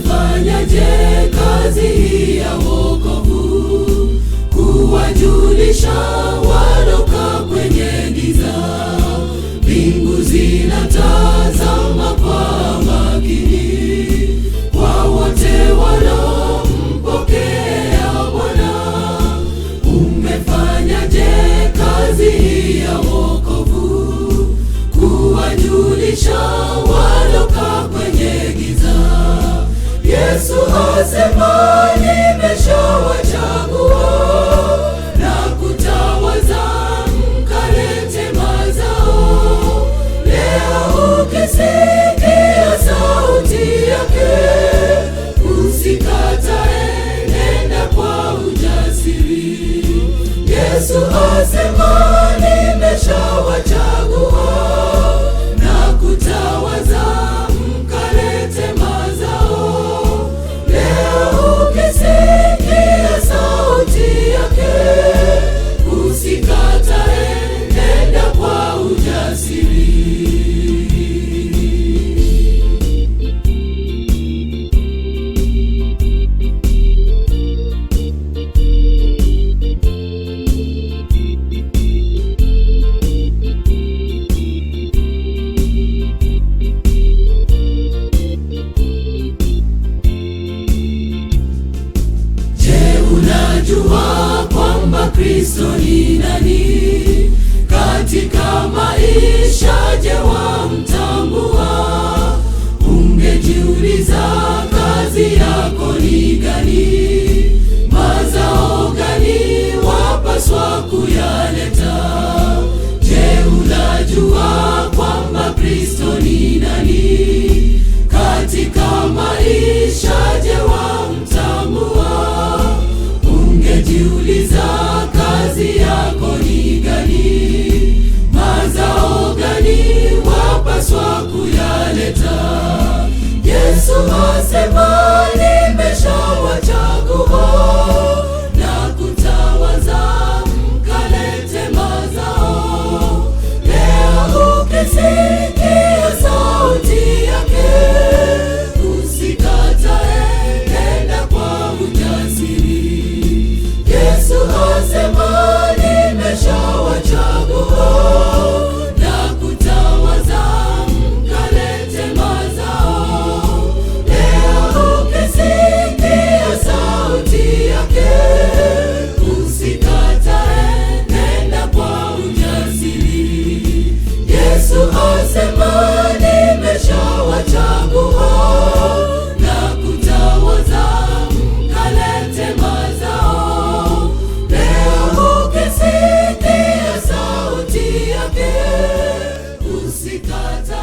Umefanyaje kazi hii ya wokovu, kuwajulisha walokaa kwenye giza? Mbingu zinatazama kwa makini, kwa wote wanaompokea Bwana. Umefanyaje kazi hii ya wokovu, kuwajulisha walokaa kwenye giza? Yesu asema nimeshawachagua na kutawaza mkalete mazao. Leo ukisikia sauti yake, usikatae, nenda kwa ujasiri. Yesu asema nimeshawachagua na kutawaza mkalete mazao. Leo ukisikia sauti yake, usikatae, nenda kwa ujasiri. Unajua kwamba Kristo ni nani katika maisha? Je, wamtambua? Ungejiuliza kazi yako ni gani? Mazao gani wapaswa kuyaleta? Je, unajua kwamba Kristo ni nani katika maisha? Je, wamtambua? Ungejiuliza kazi yako ni gani? Mazao gani wapaswa kuyaleta? Yesu asema nimeshawachagua na kutawaza mkalete mazao. Leo ukisikia sauti yake, usikatae, nenda kwa ujasiri. Yesu asema nimeshawachagua na kutawaza mkalete mazao. Leo ukisikia sauti yake, usikatae, nenda kwa ujasiri. Yesu asema nimeshawachagua na kutawaza mkalete mazao. Leo ukisikia sauti yake, usikatae.